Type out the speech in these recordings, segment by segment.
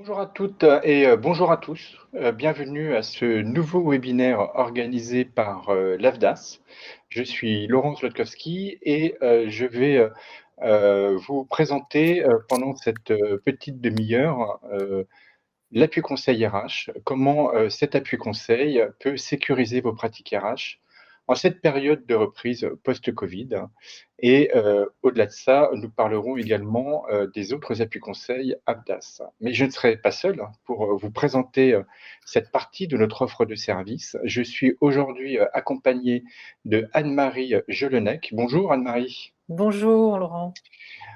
Bonjour à toutes et bonjour à tous. Bienvenue à ce nouveau webinaire organisé par l'AFDAS. Je suis Laurent Zlotkowski et je vais vous présenter pendant cette petite demi-heure l'appui conseil RH, comment cet appui conseil peut sécuriser vos pratiques RH en cette période de reprise post-Covid. Et au-delà de ça, nous parlerons également des autres appuis conseils AFDAS. Mais je ne serai pas seul pour vous présenter cette partie de notre offre de service. Je suis aujourd'hui accompagné de Anne-Marie Jelinek. Bonjour Anne-Marie. Bonjour Laurent.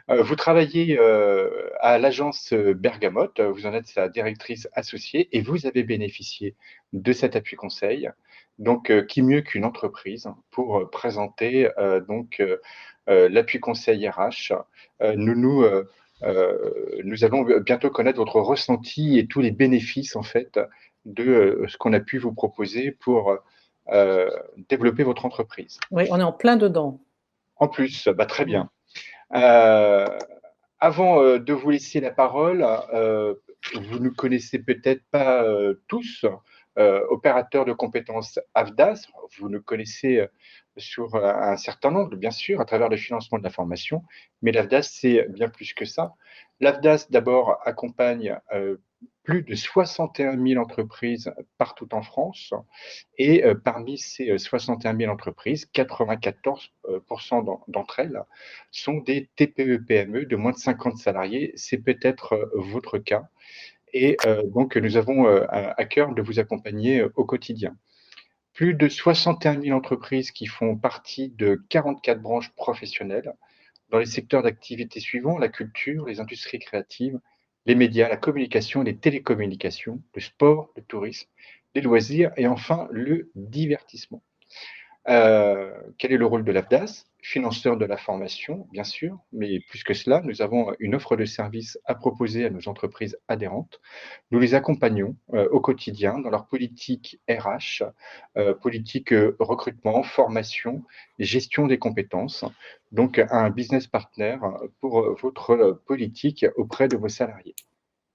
Vous travaillez à l'agence Bergamote, vous en êtes sa directrice associée et vous avez bénéficié de cet appui conseil. Donc, qui mieux qu'une entreprise pour présenter l'appui conseil RH. Euh, nous, nous, euh, nous allons bientôt connaître votre ressenti et tous les bénéfices en fait de ce qu'on a pu vous proposer pour développer votre entreprise. Oui, on est en plein dedans. En plus, très Mm. bien. Euh, Avant de vous laisser la parole, vous ne connaissez peut-être pas tous opérateurs de compétences AFDAS. Vous nous connaissez sur un certain nombre, bien sûr, à travers le financement de la formation, mais l'AFDAS, c'est bien plus que ça. L'AFDAS, d'abord, accompagne plus de 61 000 entreprises partout en France. Et parmi ces 61 000 entreprises, 94% d'entre elles sont des TPE-PME de moins de 50 salariés. C'est peut-être votre cas. Et donc, nous avons à cœur de vous accompagner au quotidien. Plus de 61 000 entreprises qui font partie de 44 branches professionnelles dans les secteurs d'activité suivants: la culture, les industries créatives, les médias, la communication, les télécommunications, le sport, le tourisme, les loisirs et enfin le divertissement. Quel est le rôle de l'AFDAS? Financeur de la formation, bien sûr, mais plus que cela, nous avons une offre de services à proposer à nos entreprises adhérentes. Nous les accompagnons au quotidien dans leur politique RH, politique recrutement, formation, gestion des compétences, donc un business partner pour votre politique auprès de vos salariés.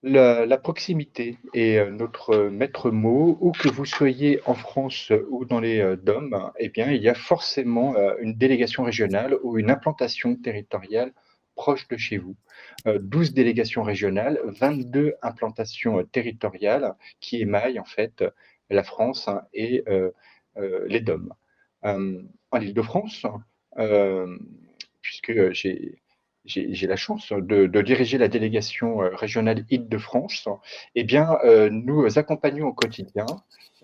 La proximité est notre maître mot. Où que vous soyez en France ou dans les DOM, eh bien, il y a forcément une délégation régionale ou une implantation territoriale proche de chez vous. 12 délégations régionales, 22 implantations territoriales qui émaillent en fait la France et les DOM. En Île-de-France, euh, puisque j'ai la chance de diriger la délégation régionale Île-de-France, eh bien, nous accompagnons au quotidien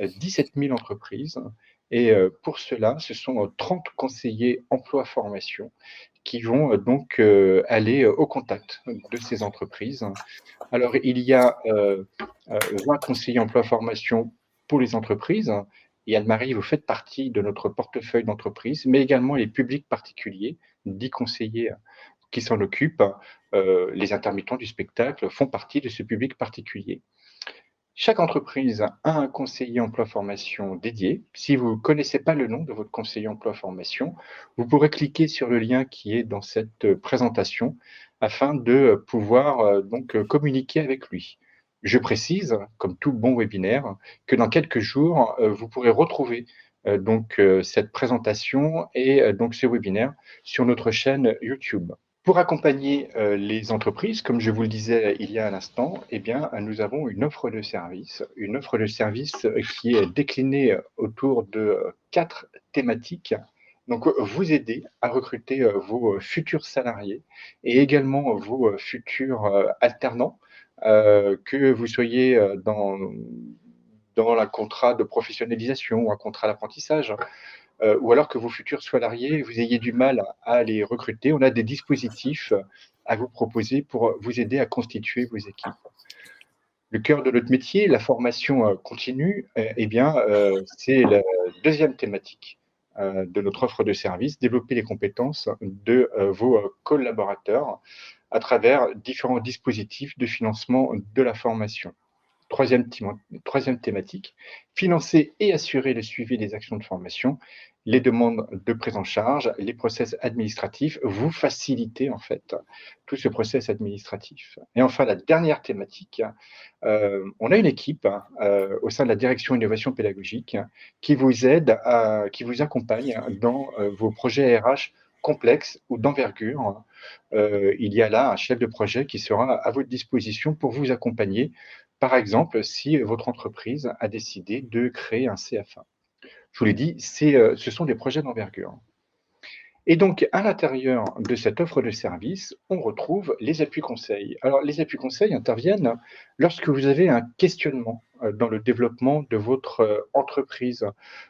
17 000 entreprises. Et pour cela, ce sont 30 conseillers emploi-formation qui vont aller au contact de ces entreprises. Alors, il y a 20 conseillers emploi-formation pour les entreprises. Et Anne-Marie, vous faites partie de notre portefeuille d'entreprise, mais également les publics particuliers, 10 conseillers qui s'en occupent. Les intermittents du spectacle font partie de ce public particulier. Chaque entreprise a un conseiller emploi-formation dédié. Si vous ne connaissez pas le nom de votre conseiller emploi-formation, vous pourrez cliquer sur le lien qui est dans cette présentation afin de pouvoir communiquer avec lui. Je précise, comme tout bon webinaire, que dans quelques jours, vous pourrez retrouver cette présentation et donc ce webinaire sur notre chaîne YouTube. Pour accompagner les entreprises, comme je vous le disais il y a un instant, eh bien, nous avons une offre de service qui est déclinée autour de 4 thématiques. Donc, vous aider à recruter vos futurs salariés et également vos futurs alternants, que vous soyez dans un contrat de professionnalisation ou un contrat d'apprentissage, ou alors que vos futurs salariés, vous ayez du mal à les recruter. On a des dispositifs à vous proposer pour vous aider à constituer vos équipes. Le cœur de notre métier, la formation continue, c'est la deuxième thématique de notre offre de service: développer les compétences de vos collaborateurs à travers différents dispositifs de financement de la formation. troisième thématique, financer et assurer le suivi des actions de formation, les demandes de prise en charge, les process administratifs, vous facilitez en fait tout ce process administratif. Et enfin, la dernière thématique, on a une équipe au sein de la direction innovation pédagogique qui vous aide, qui vous accompagne dans vos projets RH complexes ou d'envergure. Il y a là un chef de projet qui sera à votre disposition pour vous accompagner. Par exemple, si votre entreprise a décidé de créer un CFA. Je vous l'ai dit, ce sont des projets d'envergure. Et donc, à l'intérieur de cette offre de service, on retrouve les appuis conseils. Alors, les appuis conseils interviennent lorsque vous avez un questionnement dans le développement de votre entreprise.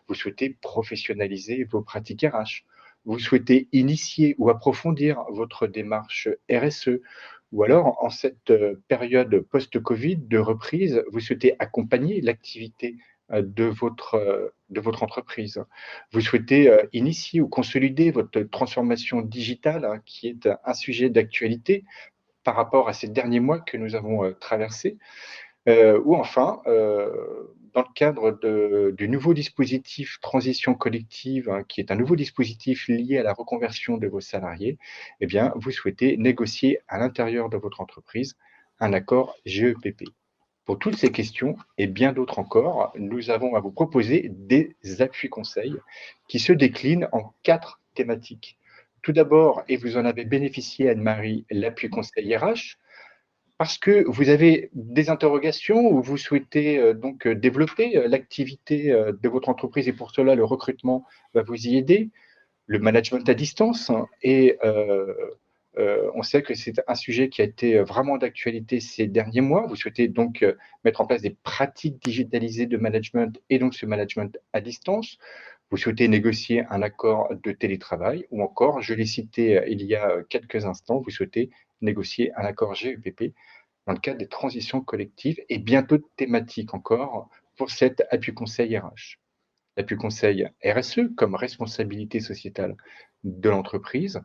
Vous souhaitez professionnaliser vos pratiques RH. Vous souhaitez initier ou approfondir votre démarche RSE. Ou alors, en cette période post-Covid de reprise, vous souhaitez accompagner l'activité de votre entreprise. Vous souhaitez initier ou consolider votre transformation digitale, hein, qui est un sujet d'actualité par rapport à ces derniers mois que nous avons traversés. Ou enfin, dans le cadre du nouveau dispositif transition collective, hein, qui est un nouveau dispositif lié à la reconversion de vos salariés, eh bien, vous souhaitez négocier à l'intérieur de votre entreprise un accord GEPP. Pour toutes ces questions et bien d'autres encore, nous avons à vous proposer des appuis conseils qui se déclinent en 4 thématiques. Tout d'abord, et vous en avez bénéficié, Anne-Marie, l'appui conseil RH, parce que vous avez des interrogations ou vous souhaitez donc développer l'activité de votre entreprise et pour cela, le recrutement va vous y aider. Le management à distance, hein, et on sait que c'est un sujet qui a été vraiment d'actualité ces derniers mois. Vous souhaitez donc mettre en place des pratiques digitalisées de management et donc ce management à distance. Vous souhaitez négocier un accord de télétravail ou encore, je l'ai cité il y a quelques instants, vous souhaitez négocier un accord GEPP dans le cadre des transitions collectives et bientôt de thématiques encore pour cet appui conseil RH. L'appui conseil RSE comme responsabilité sociétale de l'entreprise,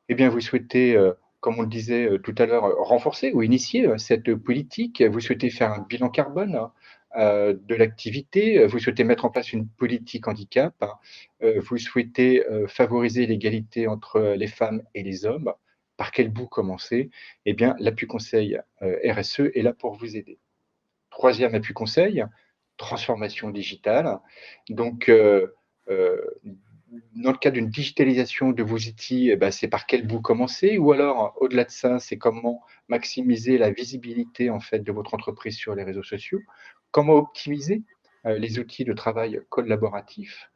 eh bien, vous souhaitez, comme on le disait tout à l'heure, renforcer ou initier cette politique. Vous souhaitez faire un bilan carbone de l'activité. Vous souhaitez mettre en place une politique handicap. Vous souhaitez favoriser l'égalité entre les femmes et les hommes. Par quel bout commencer? Eh bien, l'appui conseil RSE est là pour vous aider. Troisième appui conseil, transformation digitale. Donc, dans le cadre d'une digitalisation de vos outils, c'est par quel bout commencer? Ou alors, au-delà de ça, c'est comment maximiser la visibilité en fait de votre entreprise sur les réseaux sociaux? Comment optimiser les outils de travail collaboratif?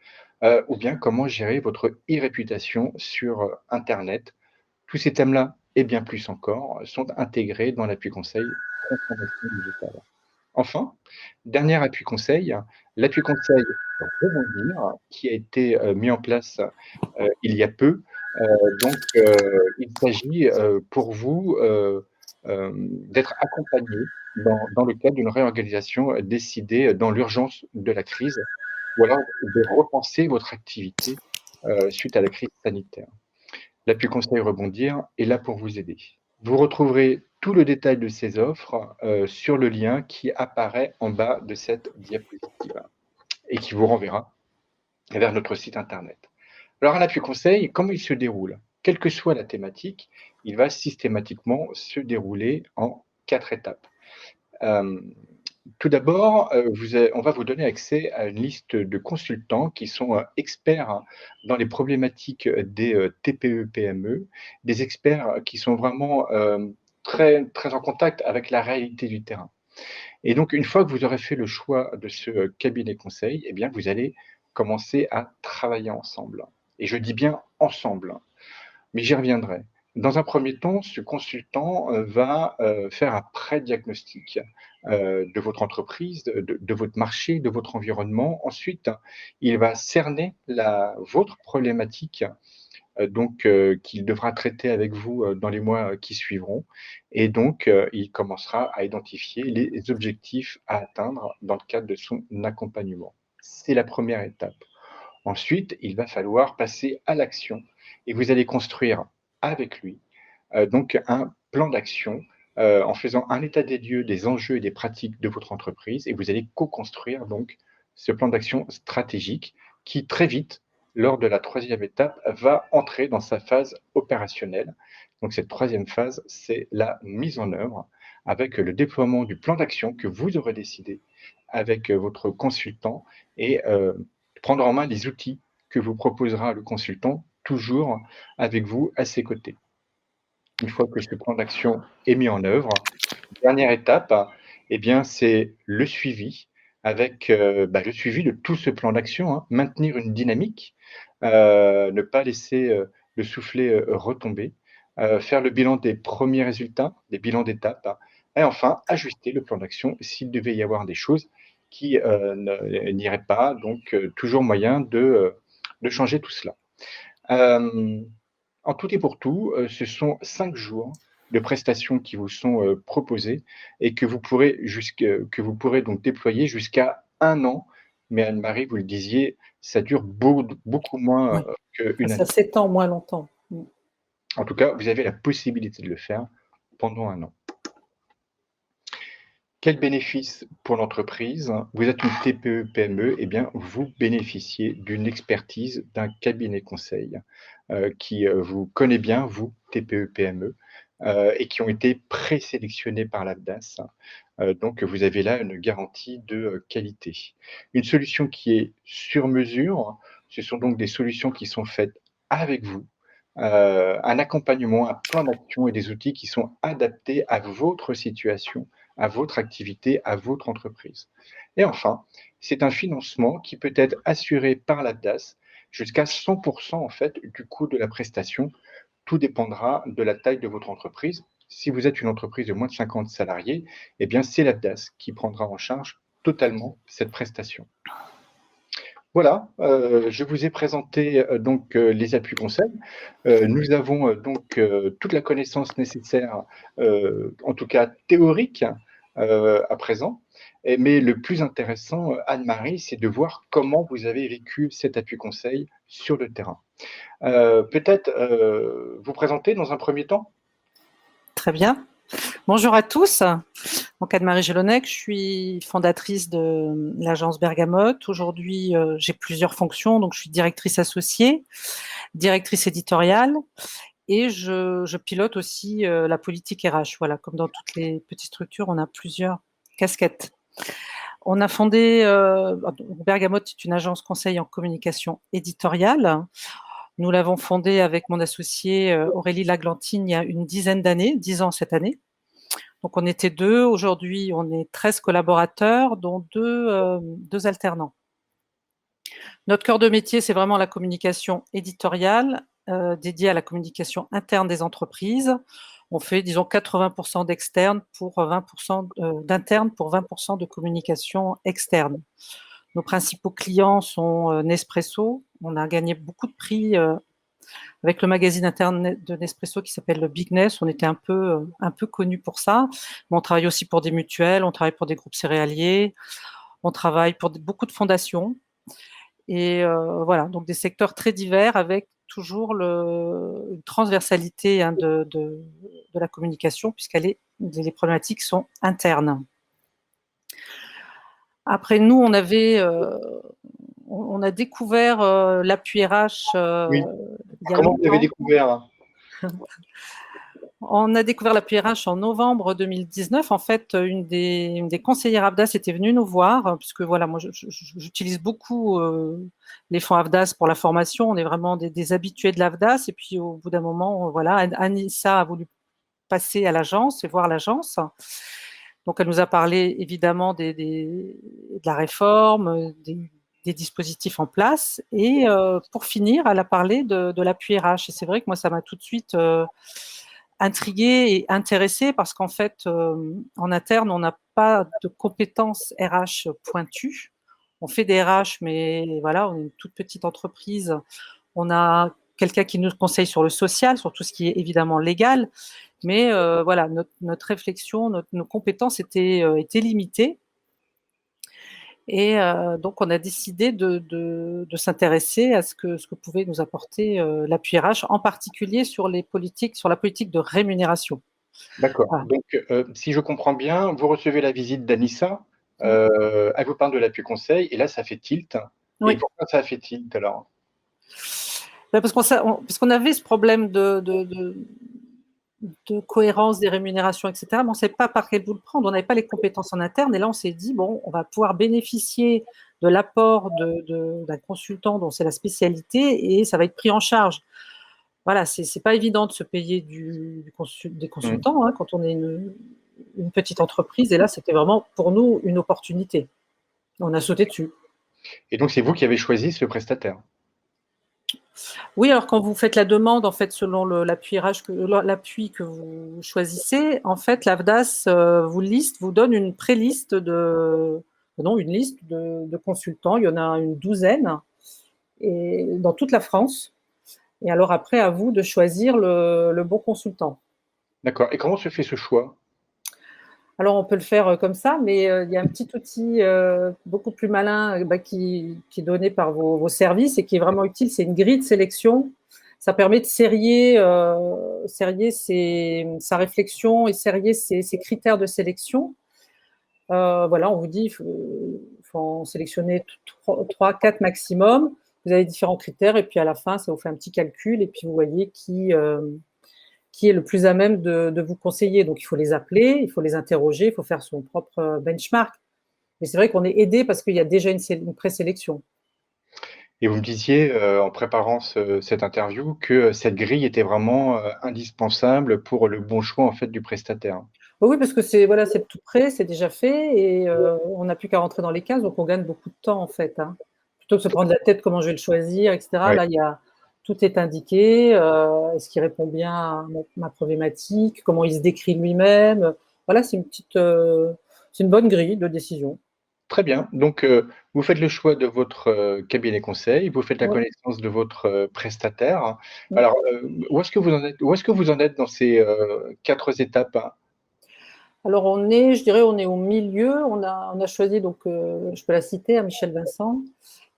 Ou bien comment gérer votre e-réputation sur Internet? Tous ces thèmes-là et bien plus encore sont intégrés dans l'appui conseil transformation digitale. Enfin, dernier appui conseil, l'appui conseil Rebondir, qui a été mis en place il y a peu. Il s'agit pour vous d'être accompagné dans le cadre d'une réorganisation décidée dans l'urgence de la crise, ou alors de repenser votre activité suite à la crise sanitaire. L'appui conseil Rebondir est là pour vous aider. Vous retrouverez tout le détail de ces offres sur le lien qui apparaît en bas de cette diapositive et qui vous renverra vers notre site internet. Alors, un appui conseil, comment il se déroule? Quelle que soit la thématique, il va systématiquement se dérouler en 4 étapes. Tout d'abord, on va vous donner accès à une liste de consultants qui sont experts dans les problématiques des TPE-PME, des experts qui sont vraiment très, très en contact avec la réalité du terrain. Et donc, une fois que vous aurez fait le choix de ce cabinet conseil, eh bien, vous allez commencer à travailler ensemble. Et je dis bien ensemble, mais j'y reviendrai. Dans un premier temps, ce consultant va faire un pré-diagnostic de votre entreprise, de votre marché, de votre environnement. Ensuite, il va cerner votre problématique qu'il devra traiter avec vous dans les mois qui suivront. Et donc, il commencera à identifier les objectifs à atteindre dans le cadre de son accompagnement. C'est la première étape. Ensuite, il va falloir passer à l'action et vous allez construire avec lui donc un plan d'action en faisant un état des lieux des enjeux et des pratiques de votre entreprise, et vous allez co-construire donc ce plan d'action stratégique qui très vite, lors de la troisième étape, va entrer dans sa phase opérationnelle. Donc cette troisième phase, c'est la mise en œuvre avec le déploiement du plan d'action que vous aurez décidé avec votre consultant et prendre en main les outils que vous proposera le consultant, toujours avec vous à ses côtés. Une fois que ce plan d'action est mis en œuvre, dernière étape, eh bien, c'est le suivi avec le suivi de tout ce plan d'action, hein. Maintenir une dynamique, ne pas laisser le soufflet retomber, faire le bilan des premiers résultats, des bilans d'étape, hein, et enfin ajuster le plan d'action s'il devait y avoir des choses qui n'iraient pas. Donc, toujours moyen de changer tout cela. En tout et pour tout, ce sont 5 jours de prestations qui vous sont proposées et que vous pourrez donc déployer jusqu'à 1 an. Mais Anne-Marie, vous le disiez, ça dure beaucoup moins Ouais. qu'une Ça année. s'étend moins longtemps. En tout cas, vous avez la possibilité de le faire pendant 1 an. Quel bénéfice pour l'entreprise? Vous êtes une TPE-PME, eh bien, vous bénéficiez d'une expertise d'un cabinet conseil qui vous connaît bien, vous, TPE-PME, et qui ont été présélectionnés par l'AFDAS. Donc, vous avez là une garantie de qualité. Une solution qui est sur mesure, ce sont donc des solutions qui sont faites avec vous, un accompagnement, un plan d'action et des outils qui sont adaptés à votre situation, à votre activité, à votre entreprise. Et enfin, c'est un financement qui peut être assuré par l'AFDAS jusqu'à 100% en fait du coût de la prestation. Tout dépendra de la taille de votre entreprise. Si vous êtes une entreprise de moins de 50 salariés, eh bien c'est l'AFDAS qui prendra en charge totalement cette prestation. Voilà, je vous ai présenté donc les appuis conseils. Nous avons donc toute la connaissance nécessaire, en tout cas théorique, à présent. Mais le plus intéressant, Anne-Marie, c'est de voir comment vous avez vécu cet appui conseil sur le terrain. Peut-être vous présenter dans un premier temps? Très bien. Bonjour à tous. Donc Anne-Marie Gelonnec, je suis fondatrice de l'agence Bergamote. Aujourd'hui, j'ai plusieurs fonctions. Donc je suis directrice associée, directrice éditoriale et je pilote aussi la politique RH. Voilà, comme dans toutes les petites structures, on a plusieurs casquettes. On a fondé Bergamote, c'est une agence conseil en communication éditoriale. Nous l'avons fondée avec mon associée Aurélie Laglantine il y a une dizaine d'années, 10 ans cette année. Donc on était 2, aujourd'hui on est 13 collaborateurs, dont 2 alternants. Notre cœur de métier, c'est vraiment la communication éditoriale, dédiée à la communication interne des entreprises. On fait, disons, 80% d'externes pour 20% d'internes pour 20% de communication externe. Nos principaux clients sont Nespresso. On a gagné beaucoup de prix avec le magazine interne de Nespresso qui s'appelle le Bigness. On était un peu connu pour ça. Mais on travaille aussi pour des mutuelles, on travaille pour des groupes céréaliers, on travaille pour beaucoup de fondations. Et voilà, donc des secteurs très divers avec toujours une transversalité de la communication, les problématiques sont internes. Après, nous, on a découvert l'appui RH Oui. il y a Comment vous avez longtemps. découvert? On a découvert l'appui RH en novembre 2019. En fait, une des conseillères AFDAS était venue nous voir, puisque voilà, moi, j'utilise beaucoup les fonds AFDAS pour la formation. On est vraiment des habitués de l'AFDAS. Et puis, au bout d'un moment, voilà, Anissa a voulu passer à l'agence et voir l'agence. Donc, elle nous a parlé évidemment de la réforme, des dispositifs en place. Et pour finir, elle a parlé de l'appui RH. Et c'est vrai que moi, ça m'a tout de suite intriguée et intéressée parce qu'en fait, en interne, on n'a pas de compétences RH pointues. On fait des RH, mais voilà, on est une toute petite entreprise. On a quelqu'un qui nous conseille sur le social, sur tout ce qui est évidemment légal. Mais voilà, notre réflexion, nos compétences étaient limitées. Et donc, on a décidé de s'intéresser à ce que pouvait nous apporter l'appui RH, en particulier sur la politique de rémunération. D'accord. Voilà. Donc, si je comprends bien, vous recevez la visite d'Anissa, elle vous parle de l'appui conseil, et là, ça fait tilt. Et Oui. pourquoi ça a fait tilt alors? Ben, parce qu'on avait ce problème de cohérence des rémunérations, etc. Mais on ne savait pas par quel bout le prendre. On n'avait pas les compétences en interne. Et là, on s'est dit, bon, on va pouvoir bénéficier de l'apport d'un consultant dont c'est la spécialité et ça va être pris en charge. Voilà, c'est pas évident de se payer des Mmh. consultants hein, quand on est une petite entreprise. Et là, c'était vraiment pour nous une opportunité. On a sauté dessus. Et donc, c'est vous qui avez choisi ce prestataire? Oui, alors quand vous faites la demande, en fait, selon l'appui que vous choisissez, en fait, l'AFDAS vous donne une pré-liste non, une liste de consultants. Il y en a une douzaine et dans toute la France. Et alors après, à vous de choisir le bon consultant. D'accord. Et comment se fait ce choix? Alors, on peut le faire comme ça, mais il y a un petit outil beaucoup plus malin qui est donné par vos services et qui est vraiment utile. C'est une grille de sélection. Ça permet de serrer sa réflexion et serrer ses critères de sélection. Voilà, on vous dit faut en sélectionner 3, 4 maximum. Vous avez différents critères et puis à la fin, ça vous fait un petit calcul et puis vous voyez qui est le plus à même de vous conseiller. Donc, il faut les appeler, il faut les interroger, il faut faire son propre benchmark. Mais c'est vrai qu'on est aidé parce qu'il y a déjà une présélection. Et vous me disiez, en préparant cette interview, que cette grille était vraiment indispensable pour le bon choix en fait du prestataire. Oui, parce que c'est tout prêt, c'est déjà fait et on n'a plus qu'à rentrer dans les cases, donc on gagne beaucoup de temps en fait. Hein. Plutôt que de se prendre la tête comment je vais le choisir, etc. Ouais. Là, tout est indiqué. Est-ce qu'il répond bien à ma problématique? Comment il se décrit lui-même? Voilà, c'est une bonne grille de décision. Très bien. Donc, vous faites le choix de votre cabinet conseil, vous faites la Ouais. connaissance de votre prestataire. Ouais. Alors, où est-ce que vous en êtes, où est-ce que vous en êtes dans ces 4 étapes? Alors je dirais, on est au milieu. On a choisi donc, je peux la citer, hein, Michel Vincent,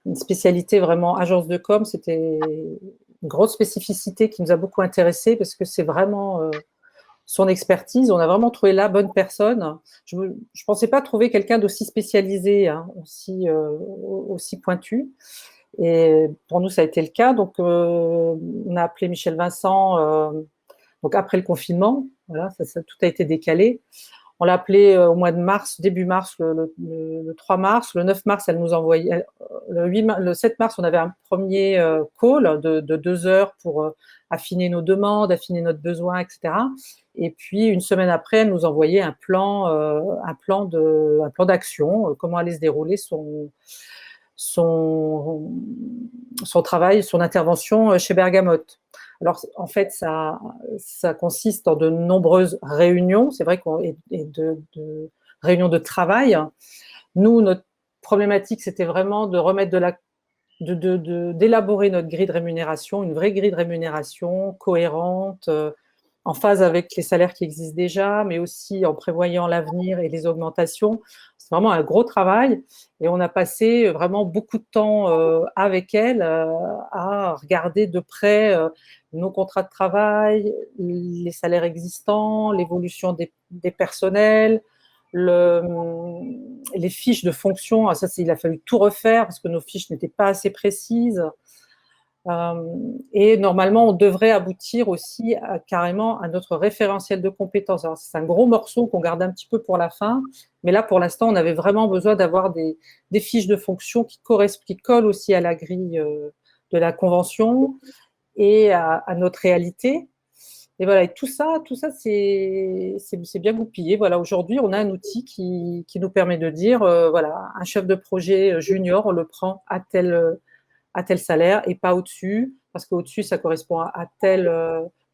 une spécialité vraiment agence de com. C'était une grosse spécificité qui nous a beaucoup intéressés parce que c'est vraiment son expertise. On a vraiment trouvé la bonne personne. Je ne pensais pas trouver quelqu'un d'aussi spécialisé, hein, aussi pointu. Et pour nous, ça a été le cas. Donc, on a appelé Michel Vincent donc après le confinement. Voilà, tout a été décalé. On l'a appelée au mois de mars, début mars, le 3 mars. Le 9 mars, elle nous envoyait. Le 7 mars, on avait un premier call de 2 heures pour affiner nos demandes, affiner notre besoin, etc. Et puis, une semaine après, elle nous envoyait un plan d'action, comment allait se dérouler son, son travail, son intervention chez Bergamote. Alors, en fait, ça consiste en de nombreuses réunions, c'est vrai, de réunions de travail. Nous, notre problématique, c'était vraiment de remettre d'élaborer notre grille de rémunération, une vraie grille de rémunération cohérente, en phase avec les salaires qui existent déjà, mais aussi en prévoyant l'avenir et les augmentations. C'est vraiment un gros travail et on a passé vraiment beaucoup de temps avec elle à regarder de près nos contrats de travail, les salaires existants, l'évolution des personnels, les fiches de fonction. Ah, ça, il a fallu tout refaire parce que nos fiches n'étaient pas assez précises. Et normalement, on devrait aboutir aussi carrément à notre référentiel de compétences. Alors, c'est un gros morceau qu'on garde un petit peu pour la fin, mais là, pour l'instant, on avait vraiment besoin d'avoir des fiches de fonction qui collent aussi à la grille de la convention et à notre réalité. Et voilà, et tout ça, c'est bien goupillé. Voilà, aujourd'hui, on a un outil qui nous permet de dire, voilà, un chef de projet junior, on le prend à tel salaire et pas au-dessus, parce qu'au-dessus, ça correspond à telle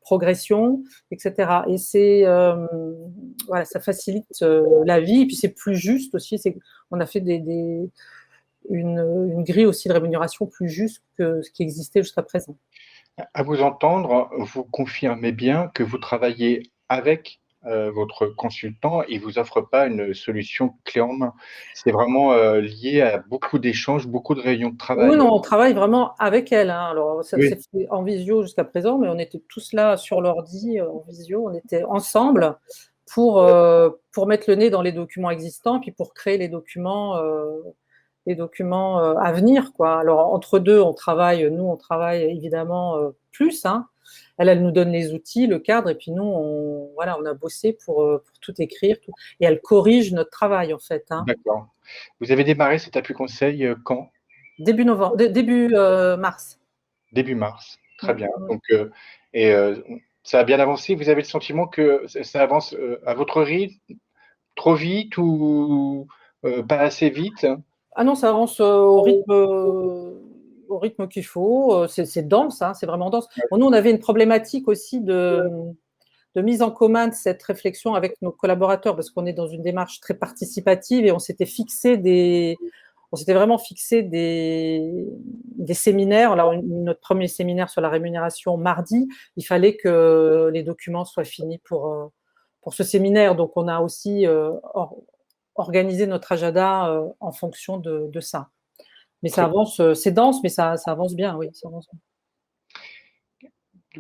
progression, etc. Et voilà, ça facilite la vie, et puis c'est plus juste aussi. On a fait une grille aussi de rémunération plus juste que ce qui existait jusqu'à présent. À vous entendre, vous confirmez bien que vous travaillez avec votre consultant, il ne vous offre pas une solution clé en main. C'est vraiment lié à beaucoup d'échanges, beaucoup de réunions de Oui, travail. non, on travaille vraiment avec elle, hein. Alors, ça s'est Oui, fait en visio jusqu'à présent, mais on était tous là sur l'ordi, en visio, on était ensemble pour mettre le nez dans les documents existants, puis pour créer les documents à venir, quoi. Alors, entre deux, nous, on travaille évidemment plus, hein. Elle nous donne les outils, le cadre, et puis nous, voilà, on a bossé pour tout écrire, tout, et elle corrige notre travail, en fait, hein. d'accord. Vous avez démarré cet appui conseil quand? Début novembre, début mars. Début mars. Très bien. Mm. Donc, et ça a bien avancé. Vous avez le sentiment que ça avance à votre rythme, trop vite ou pas assez vite? Ah non, ça avance au rythme qu'il faut. C'est dense, hein, c'est vraiment dense. Bon, nous, on avait une problématique aussi de mise en commun de cette réflexion avec nos collaborateurs, parce qu'on est dans une démarche très participative et on s'était vraiment fixé des séminaires. Alors, notre premier séminaire sur la rémunération mardi, il fallait que les documents soient finis pour ce séminaire. Donc, on a aussi organisé notre agenda en fonction de ça. Mais ça Très avance, c'est dense, mais ça avance bien, oui, ça avance bien.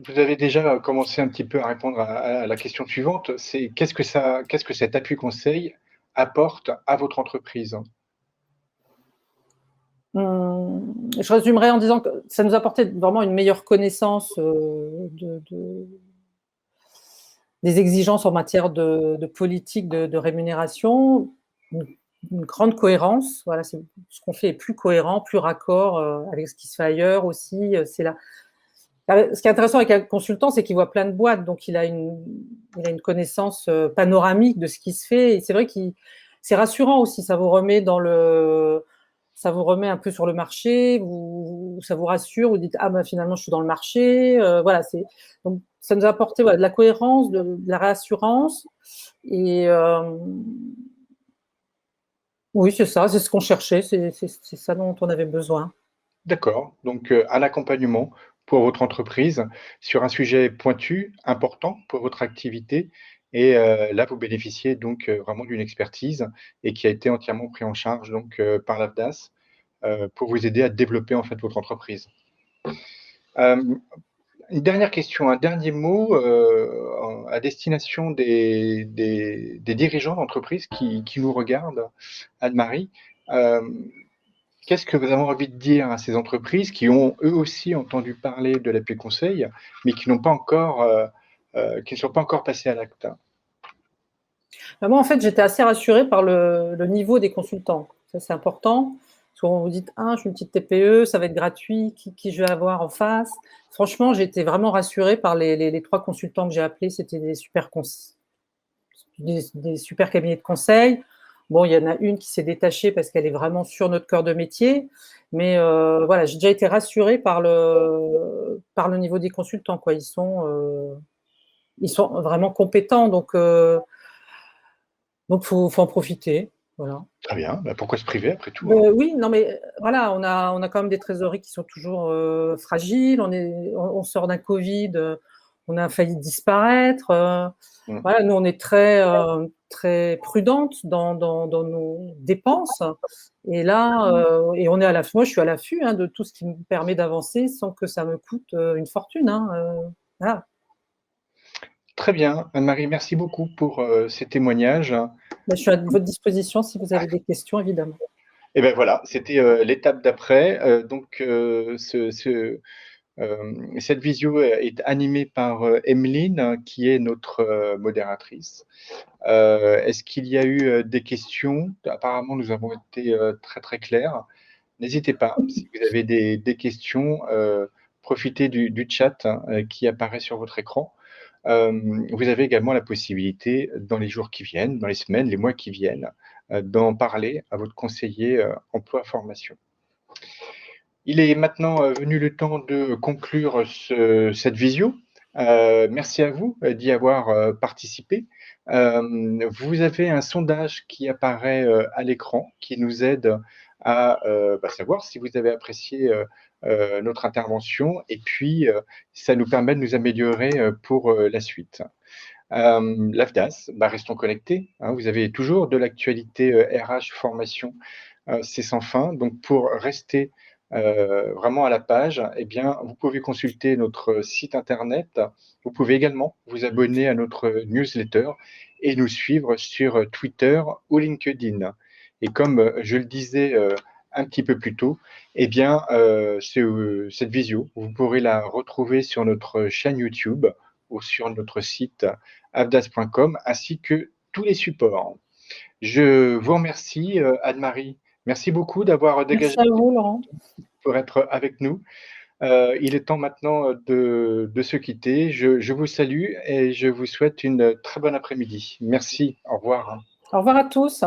Vous avez déjà commencé un petit peu à répondre à la question suivante, c'est qu'est-ce que cet appui conseil apporte à votre entreprise? Je résumerai en disant que ça nous apportait vraiment une meilleure connaissance des exigences en matière de politique de rémunération, une grande cohérence. Voilà, ce qu'on fait est plus cohérent, plus raccord avec ce qui se fait ailleurs aussi. C'est là. Ce qui est intéressant avec un consultant, c'est qu'il voit plein de boîtes, donc il a une connaissance panoramique de ce qui se fait. Et c'est vrai que c'est rassurant aussi, ça vous remet un peu sur le marché, ça vous rassure, vous dites ah ben finalement je suis dans le marché, voilà. Donc ça nous a apporté voilà, de la cohérence, de la réassurance, et oui c'est ça, c'est ce qu'on cherchait, c'est ça dont on avait besoin. D'accord, donc un accompagnement pour votre entreprise sur un sujet pointu, important pour votre activité et là vous bénéficiez donc vraiment d'une expertise et qui a été entièrement pris en charge donc par l'AFDAS, pour vous aider à développer en fait votre entreprise. Hem, une dernière question, un dernier mot, à destination des dirigeants d'entreprise qui nous regardent. Anne-Marie, hem, qu'est-ce que vous avez envie de dire à ces entreprises qui ont eux aussi entendu parler de l'appui conseil, mais qui n'ont pas encore, qui ne sont pas encore passés à l'acte? Moi, en fait, j'étais assez rassurée par le niveau des consultants. Ça, c'est important. Souvent, vous dites, ah, je suis une petite TPE, ça va être gratuit, qui je vais avoir en face. Franchement, j'étais vraiment rassurée par les trois consultants que j'ai appelés. C'était des super cabinets de conseil. Bon, il y en a une qui s'est détachée parce qu'elle est vraiment sur notre cœur de métier. Mais voilà, j'ai déjà été rassurée par le niveau des consultants, quoi. Ils sont vraiment compétents. Donc, faut en profiter, voilà. Très bien, bah, pourquoi se priver après tout, hein? Oui, non, mais voilà, on a quand même des trésoreries qui sont toujours fragiles. On sort d'un Covid, on a failli disparaître. Mmh. Voilà, nous, on est très prudente dans nos dépenses. Et là, et on est moi, je suis à l'affût hein, de tout ce qui me permet d'avancer sans que ça me coûte une fortune. Hein, voilà. Très bien, Anne-Marie, merci beaucoup pour, ces témoignages. Bah, je suis à votre disposition si vous avez des questions, évidemment. Et ben voilà, c'était, l'étape d'après, donc cette visio est animée par, Emeline, qui est notre, modératrice. Est-ce qu'il y a eu, des questions? Apparemment, nous avons été, très, très clairs. N'hésitez pas, si vous avez des questions, profitez du chat, hein, qui apparaît sur votre écran. Vous avez également la possibilité, dans les jours qui viennent, dans les semaines, les mois qui viennent, d'en parler à votre conseiller, emploi formation. Il est maintenant venu le temps de conclure cette visio. Merci à vous d'y avoir participé. Vous avez un sondage qui apparaît à l'écran qui nous aide à savoir si vous avez apprécié notre intervention et puis ça nous permet de nous améliorer pour la suite. L'AFDAS, restons connectés. Hein, vous avez toujours de l'actualité RH formation, c'est sans fin. Donc, pour rester vraiment à la page, eh bien, vous pouvez consulter notre site internet. Vous pouvez également vous abonner à notre newsletter et nous suivre sur Twitter ou LinkedIn. Et comme je le disais un petit peu plus tôt, eh bien, cette visio, vous pourrez la retrouver sur notre chaîne YouTube ou sur notre site avdas.com, ainsi que tous les supports. Je vous remercie, Anne-Marie. Merci beaucoup d'avoir dégagé Merci à vous, Laurent. pour être avec nous. Il est temps maintenant de se quitter. Je vous salue et je vous souhaite une très bonne après-midi. Merci. Au revoir. Au revoir à tous.